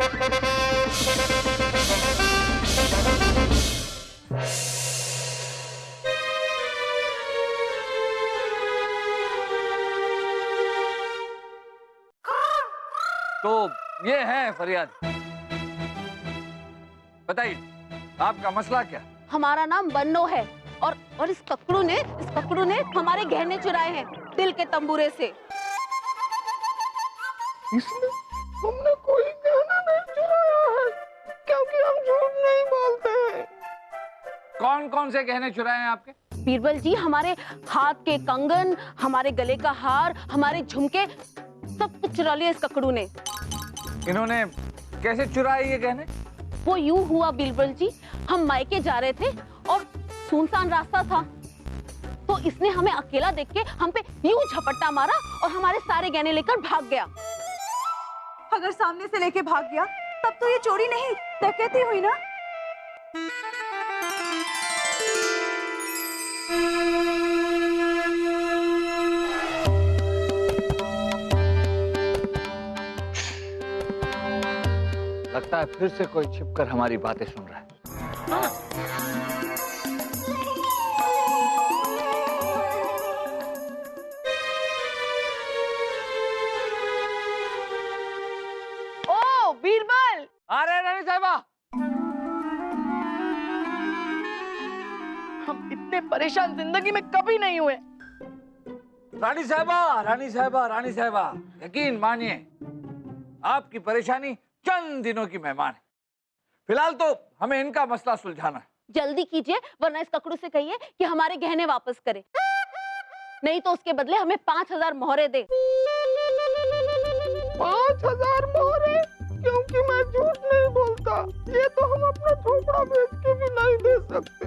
तो ये है फरियाद, बताइए आपका मसला क्या? हमारा नाम बन्नो है और इस ककड़ू ने हमारे गहने चुराए हैं दिल के तंबूरे से। इसने हमने कोई गहना नहीं चुराया है, क्योंकि हम झूठ नहीं बोलते हैं। कौन कौन से गहने चुराए हैं आपके? बीरबल जी, हमारे हाथ के कंगन, हमारे गले का हार, हमारे झुमके, सब कुछ चुरा लिया इस ककड़ू ने। इन्होंने कैसे चुराए ये गहने? वो यूं हुआ बीरबल जी, हम मायके जा रहे थे और सुनसान रास्ता था, तो इसने हमें अकेला देख के हम पे यूं झपट्टा मारा और हमारे सारे गहने लेकर भाग गया। अगर सामने से लेके भाग गया तब तो ये चोरी नहीं डकैती हुई ना। लगता है फिर से कोई छिपकर हमारी बातें सुन रहा है। ओ बीरबल! अरे रानी साहिबा, हम इतने परेशान जिंदगी में कभी नहीं हुए। रानी साहिबा, रानी साहिबा, रानी साहिबा, यकीन मानिए आपकी परेशानी चंद दिनों की मेहमान है। फिलहाल तो हमें इनका मसला सुलझाना है। जल्दी कीजिए, वरना इस ककड़ू से कहिए कि हमारे गहने वापस करे, नहीं तो उसके बदले हमें 5000 मोहरे दे। 5000 मोहरे? क्योंकि मैं झूठ नहीं बोलता। ये तो हम अपना झोपड़ा बेच के भी नहीं दे सकते।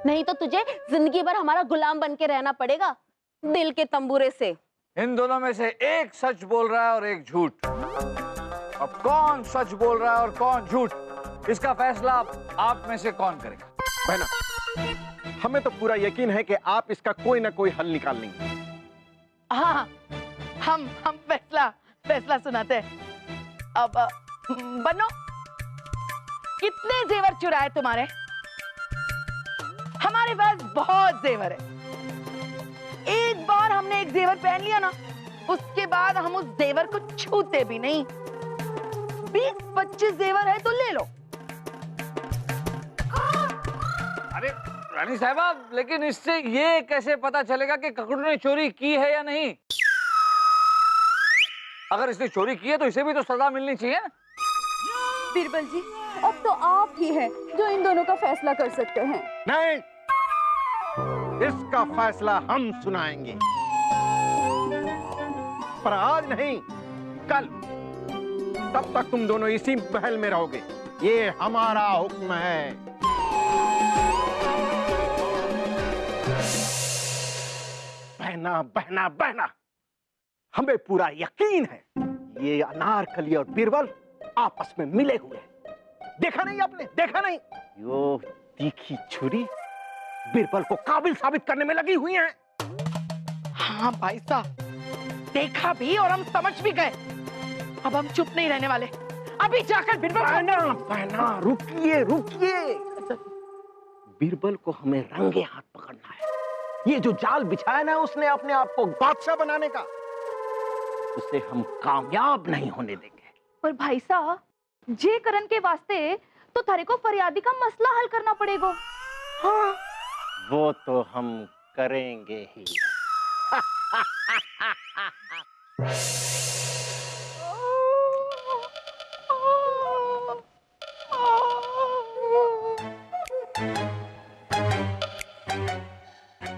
नहीं तो तुझे जिंदगी भर हमारा गुलाम बन के रहना पड़ेगा दिल के तंबूरे से। इन दोनों में से एक सच बोल रहा है और एक झूठ। अब कौन सच बोल रहा है और कौन झूठ, इसका फैसला आप में से कौन करेगा? बहना, हमें तो पूरा यकीन है कि आप इसका कोई ना कोई हल निकाल लेंगे। हाँ, हम फैसला सुनाते हैं। अब बनो, कितने जेवर चुराए तुम्हारे? हमारे पास बहुत जेवर है। एक बार हमने एक जेवर पहन लिया ना, उसके बाद हम उस जेवर को छूते भी नहीं। 20-25 जेवर है तो ले लो। अरे रानी साहिबा, लेकिन इससे ये कैसे पता चलेगा कि ककड़ू ने चोरी की है या नहीं? अगर इसने चोरी की है तो इसे भी तो सजा मिलनी चाहिए ना। बीरबल जी, अब तो आप ही हैं जो इन दोनों का फैसला कर सकते हैं। नहीं, इसका फैसला हम सुनाएंगे, पर आज नहीं, कल। तब तक तुम दोनों इसी महल में रहोगे। ये हमारा हुक्म है। बहना बहना बहना, हमें पूरा यकीन है ये अनारकली और बीरबल आपस में मिले हुए हैं। देखा नहीं आपने? देखा नहीं? यो तीखी छुरी बीरबल को काबिल साबित करने में लगी हुई है। हाँ भाई साहब, देखा भी और हम समझ भी गए। अब हम चुप नहीं रहने वाले। अभी जाकर बीरबल। बहना, रुकिए रुकिए। बीरबल को हमें रंगे हाथ पकड़ना है। ये जो जाल बिछाया ना उसने अपने आप को बादशाह बनाने का, उसे हम कामयाब नहीं होने देंगे। पर भाई साहब, जे करण के वास्ते तो थारे को फरियादी का मसला हल करना पड़ेगा। हाँ, वो तो हम करेंगे ही।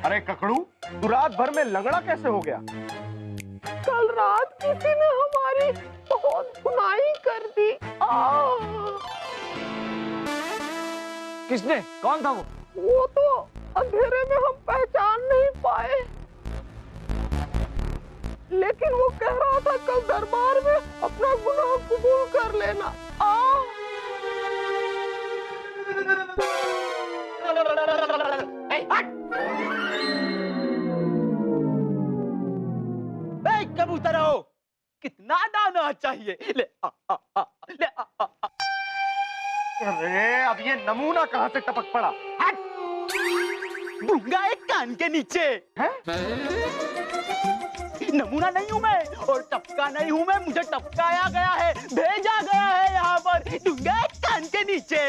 अरे ककड़ू, तू रात भर में लंगड़ा कैसे हो गया? कल रात किसी ने हमारी बहुत बुनाई कर दी। किसने? कौन था वो? वो तो अंधेरे में हम पहचान नहीं पाए, लेकिन वो कह रहा था कल दरबार में अपना गुनाह कबूल कर लेना। कबूतर हो, कितना डालना चाहिए? ले आ, आ, आ, ले आ, आ, आ। अरे अब ये नमूना कहां से टपक पड़ा? हट! दूंगा एक कान के नीचे है? नमूना नहीं हूं मैं और टपका नहीं हूं मैं, मुझे टपकाया गया है, भेजा गया है यहाँ पर। दूंगा एक कान के नीचे।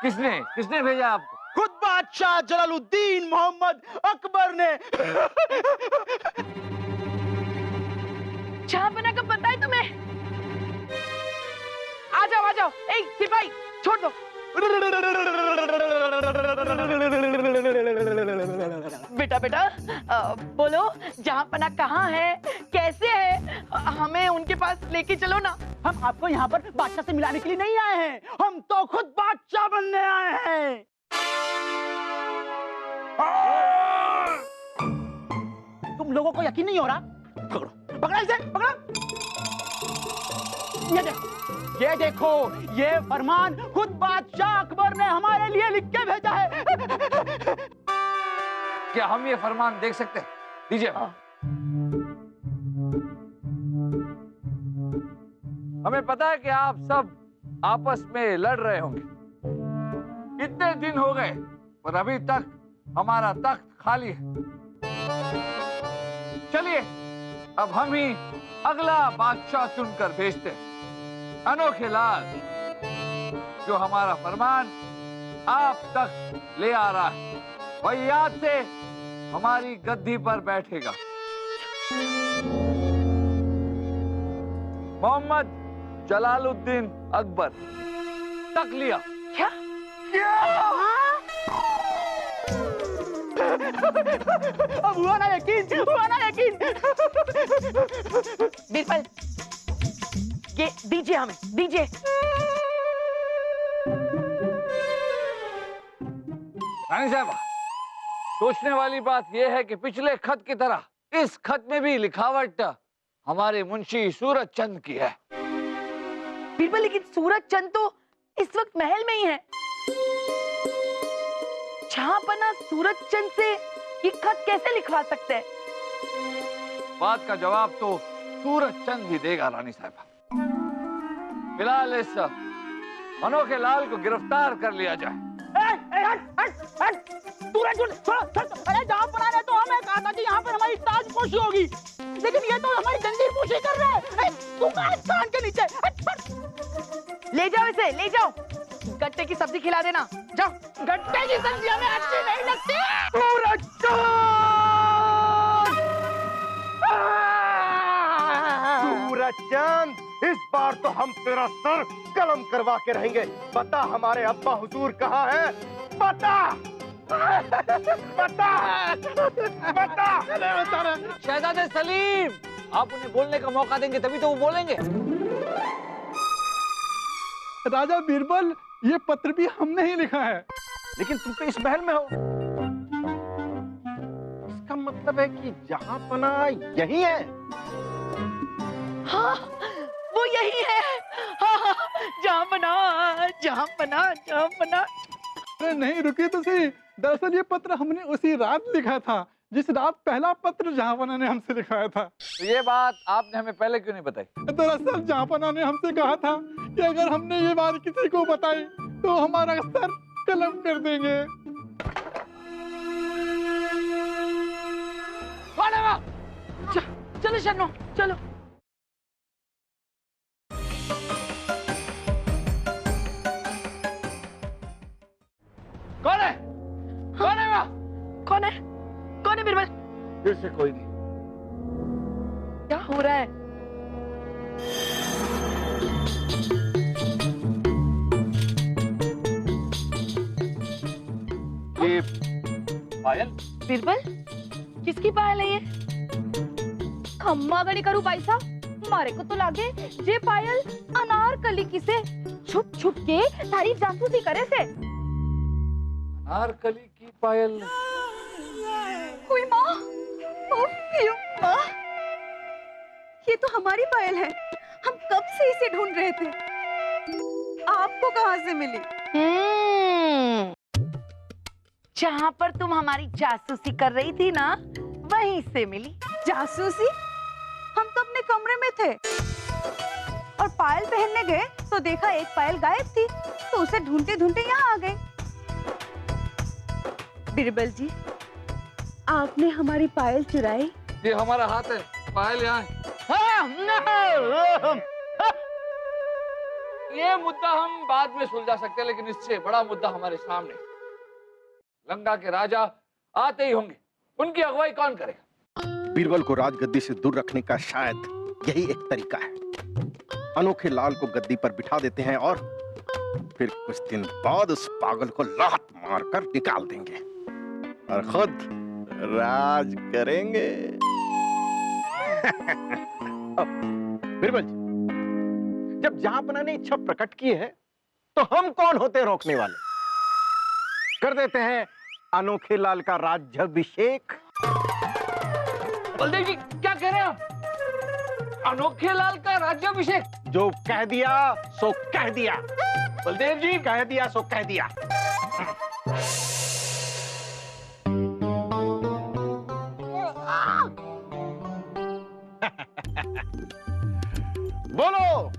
किसने किसने भेजा आपको? खुद बादशाह जलालुद्दीन मोहम्मद अकबर ने। जहांपना का पता है तुम्हें? आ जाओ, ए सिपाही छोड़ दो। बेटा बोलो जहांपना कहाँ है, कैसे है? हमें उनके पास लेके चलो ना। हम आपको यहाँ पर बादशाह से मिलाने के लिए नहीं आए हैं, हम तो खुद बादशाह बनने आए हैं। तुम लोगों को यकीन नहीं हो रहा? पकड़ो, पकड़ा इसे, पकड़ा। ये देखो, ये फरमान खुद बादशाह अकबर ने हमारे लिए लिख के भेजा है। क्या हम ये फरमान देख सकते हैं? दीजिए। हमें पता है कि आप सब आपस में लड़ रहे होंगे। इतने दिन हो गए पर अभी तक हमारा तख्त खाली है। चलिए अब हम ही अगला बादशाह चुनकर भेजते हैं। अनोखे लाल जो हमारा फरमान आप तक ले आ रहा है, वही याद से हमारी गद्दी पर बैठेगा। मोहम्मद जलालुद्दीन अकबर। तक लिया। क्या? अब हुआ ना यकीन, हुआ ना यकीन। बिरबल ये दीजिए, हमें दीजिए। रानी साहबा, सोचने वाली बात यह है कि पिछले खत की तरह इस खत में भी लिखावट हमारे मुंशी सूरज चंद की है। बिरबल लेकिन सूरज चंद तो इस वक्त महल में ही है। जहांपना सूरज चंद से ये खत कैसे लिखवा सकते हैं? बात का जवाब तो सूरज चंद ही देगा रानी साहबा। फिलहाल इस अनोखे लाल को गिरफ्तार कर लिया जाए। अरे जहांपना ने तो हमें कहा था कि यहाँ पर हमारी ताजपोशी होगी, लेकिन ये तो हमारी जंजीरपोशी कर रहे हैं। कान के नीचे। ले जाओ इसे, ले जाओ। गट्टे की सब्जी खिला देना, जाओ। गट्टे की सब्जी हमें अच्छी नहीं लगती। सूरज चंद, इस बार तो हम तेरा सर कलम करवा के रहेंगे। बता हमारे अब्बा हुजूर कहाँ हैं? बता, बता, बता। शहजादे सलीम, आप उन्हें बोलने का मौका देंगे तभी तो वो बोलेंगे। राजा बीरबल, ये पत्र भी हमने ही लिखा है। लेकिन तुम तो इस महल में हो। इसका मतलब है कि जहांपना यही है। हाँ, वो यही है। हाँ, जहांपना, जहांपना, जहांपना। अरे नहीं, रुकिए तो सही। दरअसल ये पत्र हमने उसी रात लिखा था जिस रात पहला पत्र जहांपना ने हमसे लिखवाया था। तो ये बात आपने हमें पहले क्यों नहीं बताई? दरअसल जहांपना ने हमसे कहा था कि अगर हमने ये बात किसी को बताई तो हमारा सर कलम कर देंगे। चलो शन्नो, चलो। कौन है? कौन है वहाँ? कौन है? कौन है बिरबल? फिर से कोई नहीं। क्या हो रहा है? ये पायल? बिरबल, किसकी पायल है ये? खम्मा गड़ी करू भाई साहब, मारे को तो लागे जे पायल अनारकली किसे छुप छुप के तारीफ जासूसी करे से। अनारकली की पायल? हुई माँ, माँ, ये तो हमारी पायल है। हम कब से इसे ढूंढ रहे थे। आपको कहाँ से मिली? जहाँ पर तुम हमारी जासूसी कर रही थी ना, वहीं से मिली। जासूसी? हम तो थे और पायल पहनने गए तो देखा एक पायल गायब थी, तो उसे ढूंढते ढूंढते यहाँ आ गए। बीरबल जी, आपने हमारी पायल चुराई। ये हमारा हाथ है, पायल यहाँ है। ये मुद्दा हम बाद में सुलझा सकते हैं, लेकिन इससे बड़ा मुद्दा हमारे सामने। लंका के राजा आते ही होंगे, उनकी अगुवाई कौन करेगा? बीरबल को राजगद्दी से दूर रखने का शायद यही एक तरीका है। अनोखे लाल को गद्दी पर बिठा देते हैं और फिर कुछ दिन बाद उस पागल को लात मारकर निकाल देंगे और खुद राज करेंगे। बीरबल जी, जब जहांपना ने इच्छा प्रकट की है तो हम कौन होते रोकने वाले? कर देते हैं अनोखे लाल का राज्याभिषेक। बलदेव जी क्या कह रहे हैं आप? अनोखे लाल का राज्याभिषेक? जो कह दिया सो कह दिया। बलदेव जी कह दिया सो कह दिया। बोलो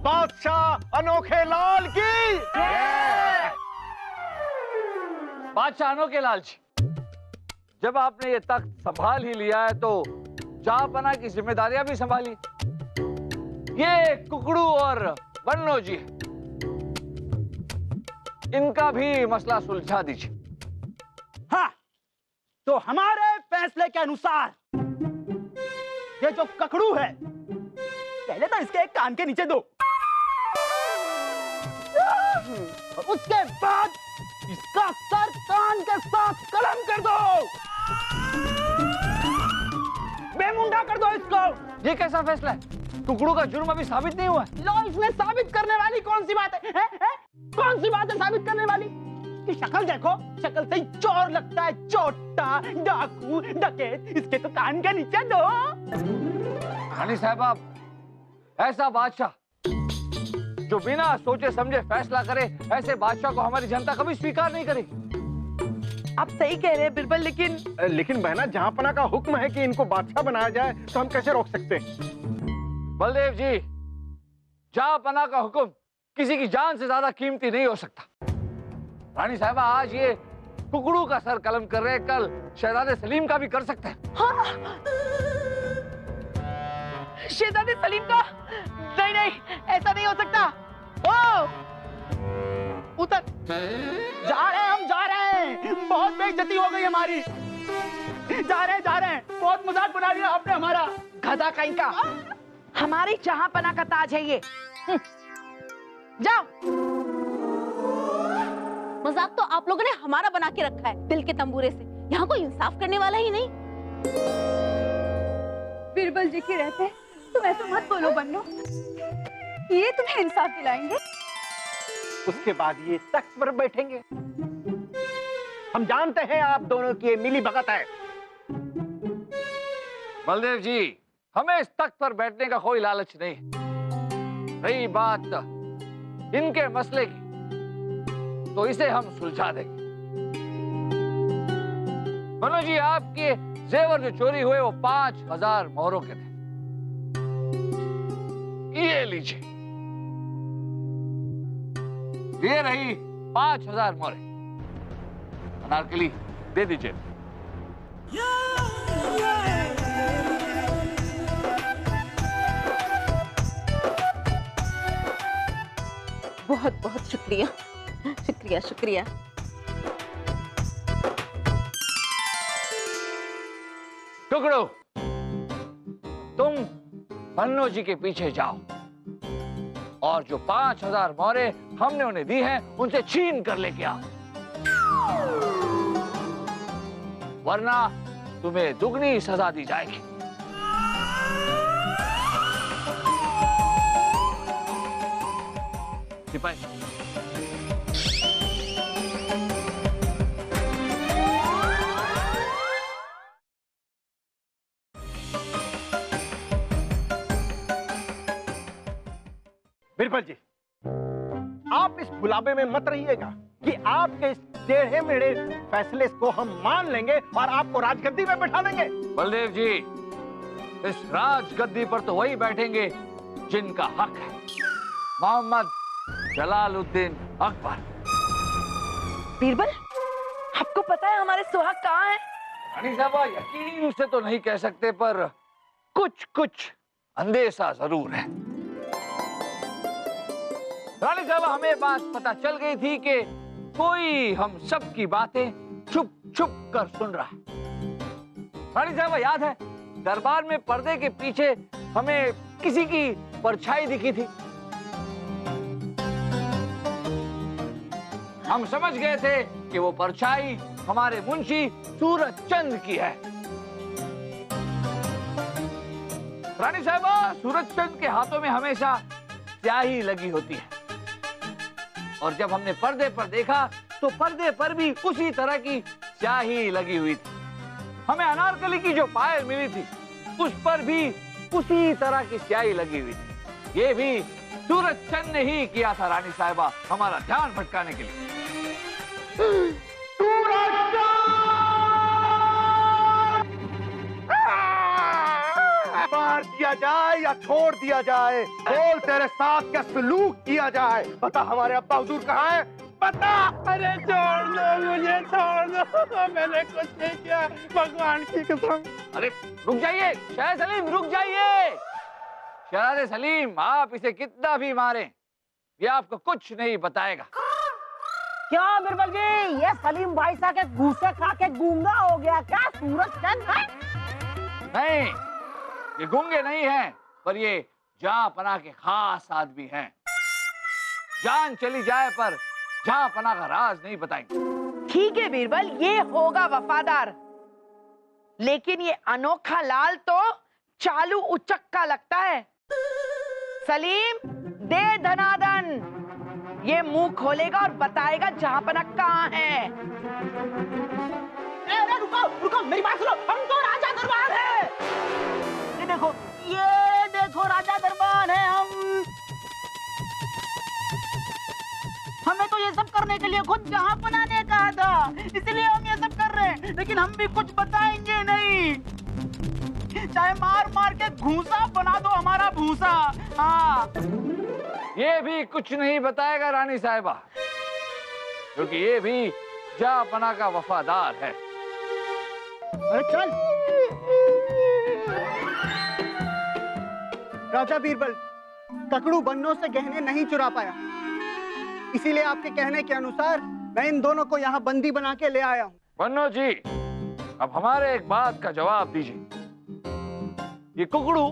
बादशाह अनोखे लाल की। बादशाह अनोखे लाल जी, जब आपने ये तख्त संभाल ही लिया है तो जहांपना की जिम्मेदारियां भी संभाली। ये कुकड़ू और बन्नो जी, इनका भी मसला सुलझा दीजिए। हाँ, तो हमारे फैसले के अनुसार ये जो ककड़ू है, पहले तो इसके एक कान के नीचे दो, और उसके बाद इसका सर कान के साथ कलम कर दो, बेमुंडा कर दो इसको। ये कैसा फैसला है? कुकड़ू का जुर्म अभी साबित नहीं हुआ है। लो, इसमें साबित करने वाली कौन सी बात है? कौन सी बात है साबित करने वाली? कि शक्ल देखो, शक्ल से ही चोर लगता है, चोटा, डाकू, डकैत। इसके तो कान के नीचे दो। रानी साहब, ऐसा बादशाह जो बिना सोचे समझे फैसला करे, ऐसे बादशाह को हमारी जनता कभी स्वीकार नहीं करेगी। आप सही कह रहे हैं बिरबल, लेकिन बहना, जहांपना का हुक्म है कि इनको बादशाह बनाया जाए, तो हम कैसे रोक सकते हैं? बलदेव जी, जहांपना का हुक्म किसी की जान से ज्यादा कीमती नहीं हो सकता। रानी साहबा, आज ये कुकड़ू का सर कलम कर रहे हैं, कल शहजादे सलीम का भी कर सकते हैं। हाँ। शहजादे सलीम का? नहीं नहीं, ऐसा नहीं हो सकता। ओ, उतर। जा रहे हैं, हम जा रहे हैं। बहुत बेइज्जती हो गई हमारी। जा रहे हैं। बहुत मजाक बना लिया आपने हमारा। गधा कहीं का। हमारी जहांपना का ताज है ये। जाओ। मजाक तो आप लोगों ने हमारा बना के रखा है दिल के तंबूरे से। यहाँ कोई इंसाफ करने वाला ही नहीं। बीरबल जी के रहते तुम ऐसा मत बोलो बन्नो, ये तुम्हें इंसाफ दिलाएंगे। उसके बाद ये तख्त पर बैठेंगे। हम जानते हैं आप दोनों की ये मिली भगत है। बलदेव जी, हमें इस तख्त पर बैठने का कोई लालच नहीं है। रही बात इनके मसले की, तो इसे हम सुलझा देंगे। मनोज जी, आपके जेवर जो चोरी हुए वो 5000 मोहरों के थे। ये लीजिए, ये रही 5000 मोहरें। अनारकली, दे दीजिए। बहुत बहुत शुक्रिया, शुक्रिया शुक्रिया। टुकड़ो, तुम बन्नो जी के पीछे जाओ और जो 5000 मोहरें हमने उन्हें दी हैं, उनसे छीन कर लेके आओ, वरना तुम्हें दुगनी सजा दी जाएगी। सिपाही, बिरबल जी, आप इस बुलावे में मत रहिएगा कि आपके इस टेढ़े मेढ़े फैसले को हम मान लेंगे और आपको राजगद्दी में बैठा देंगे। बलदेव जी, इस राज गद्दी पर तो वही बैठेंगे जिनका हक है, मोहम्मद जलालुद्दीन अकबर। बीरबल, आपको पता है हमारे सुहाग कहाँ हैं? रानी साहबा, यकीन से तो नहीं कह सकते, पर कुछ कुछ अंदेशा जरूर है। रानी साहबा, हमें बात पता चल गई थी कि कोई हम सब की बातें छुप छुप कर सुन रहा है। रानी साहबा, याद है दरबार में पर्दे के पीछे हमें किसी की परछाई दिखी थी। हम समझ गए थे कि वो परछाई हमारे मुंशी सूरज चंद की है। रानी साहबा, सूरज चंद के हाथों में हमेशा स्याही लगी होती है, और जब हमने पर्दे पर देखा तो पर्दे पर भी उसी तरह की स्याही लगी हुई थी। हमें अनारकली की जो पायल मिली थी उस पर भी उसी तरह की स्याही लगी हुई थी। ये भी सूरज चंद ने ही किया था रानी साहिबा, हमारा ध्यान भटकाने के लिए। मार दिया जाए या छोड़ दिया जाए? बोल, तेरे साथ क्या सलूक किया जाए? बता, हमारे अब्बा हुजूर कहाँ है? बता। अरे छोड़ दो मुझे, छोड़ दो, मैंने कुछ नहीं किया, भगवान की कसम। अरे रुक जाइए शहर सलीम, रुक जाइए। शहर सलीम, आप इसे कितना भी मारें ये आपको कुछ नहीं बताएगा। क्या बिरबल जी, ये सलीम भाई साहब के घूसे खा के गूंगा हो गया क्या सूरज चंद है? नहीं, ये गूंगे नहीं हैं, पर ये जहांपना के खास आदमी हैं। जान चली जाए पर जहांपना का राज नहीं बताएंगे। ठीक है बीरबल, ये होगा वफादार, लेकिन ये अनोखा लाल तो चालू उचक्का लगता है। सलीम, दे धनादन, ये मुंह खोलेगा और बताएगा जहांपना कहाँ है। अरे रुको रुको, मेरी बात सुनो, हम तो राजा दरबार है। ये देखो राजा दरबार है। हमें तो ये सब करने के लिए खुद जहांपना ने कहा था, इसलिए हम ये सब कर रहे हैं, लेकिन हम भी कुछ बताएंगे नहीं, चाहे मार मार के घूसा बना दो हमारा भूसा। हाँ, ये भी कुछ नहीं बताएगा रानी साहिबा, क्योंकि ये भी जहांपना का वफादार है। अरे चल। राजा बीरबल, ककड़ू बन्नों से गहने नहीं चुरा पाया, इसीलिए आपके कहने के अनुसार मैं इन दोनों को यहाँ बंदी बना के ले आया हूँ। बन्नो जी, अब हमारे एक बात का जवाब दीजिए। ये कुकड़ू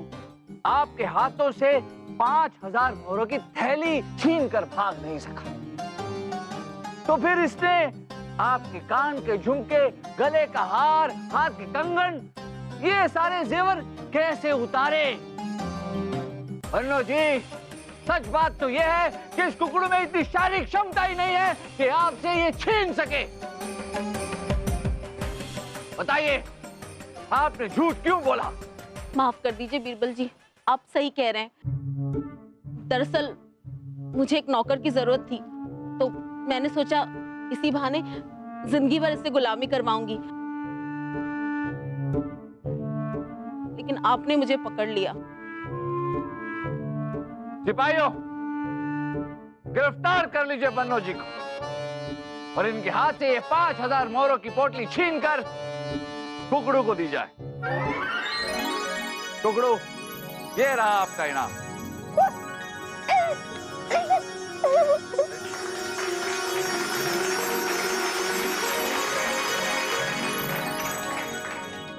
आपके हाथों से 5000 मोहरों की थैली छीन कर भाग नहीं सका, तो फिर इसने आपके कान के झुमके, गले का हार, हाथ के कंगन, ये सारे जेवर कैसे उतारे? बन्नो जी, सच बात तो यह है कि इस कुकड़ू में इतनी शारीरिक क्षमता ही नहीं है कि आपसे ये छीन सके। बताइए, आपने झूठ क्यों बोला? माफ कर दीजिए बीरबल जी, आप सही कह रहे हैं। दरअसल मुझे एक नौकर की जरूरत थी, तो मैंने सोचा इसी बहाने जिंदगी भर इससे गुलामी करवाऊंगी, लेकिन आपने मुझे पकड़ लिया। सिपाहियों, गिरफ्तार कर लीजिए बन्नो जी को, और इनके हाथ से ये 5000 मोहरों की पोटली छीनकर कुकड़ू को दी जाए। कुकड़ू, ये रहा आपका इनाम।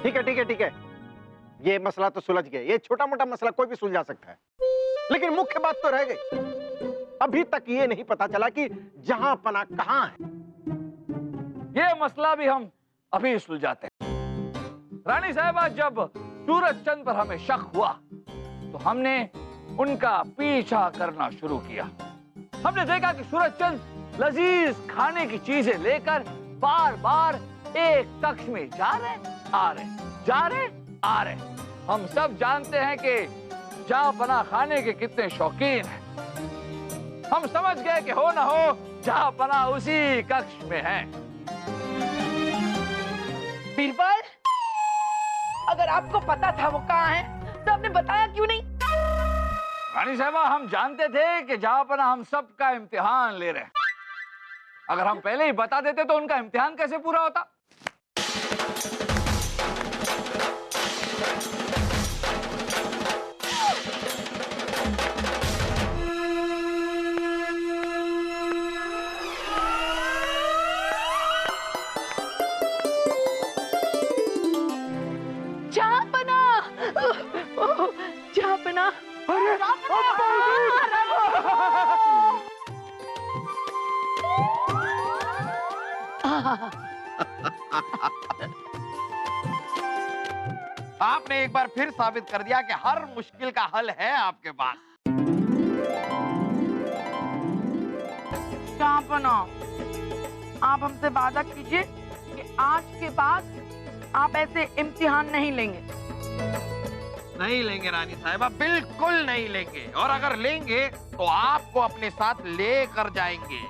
ठीक है ठीक है ठीक है, ये मसला तो सुलझ गया। ये छोटा मोटा मसला कोई भी सुलझा सकता है, लेकिन मुख्य बात तो रह गई। अभी तक ये नहीं पता चला कि जहांपना कहाँ है। ये मसला भी हम अभी सुलझाते हैं। रानी साहिबा, जब सूरज चंद पर हमें शक हुआ तो हमने उनका पीछा करना शुरू किया। हमने देखा कि सूरज चंद लजीज खाने की चीजें लेकर बार बार एक कक्ष में जा रहे आ रहे, जा रहे आ रहे। हम सब जानते हैं कि जहांपना खाने के कितने शौकीन हैं। हम समझ गए कि हो ना हो जहांपना उसी कक्ष में है। बीरबल, अगर आपको पता था वो कहाँ है तो आपने बताया क्यों नहीं? रानी साहबा, हम जानते थे कि जहांपना हम सबका इम्तिहान ले रहे हैं। अगर हम पहले ही बता देते तो उनका इम्तिहान कैसे पूरा होता? जहांपना, जहांपना, आपने एक बार फिर साबित कर दिया कि हर मुश्किल का हल है आपके पास। जहांपना, आप हमसे वादा कीजिए कि आज के बाद आप ऐसे इम्तिहान नहीं लेंगे। नहीं लेंगे रानी साहिबा, बिल्कुल नहीं लेंगे, और अगर लेंगे तो आपको अपने साथ लेकर जाएंगे।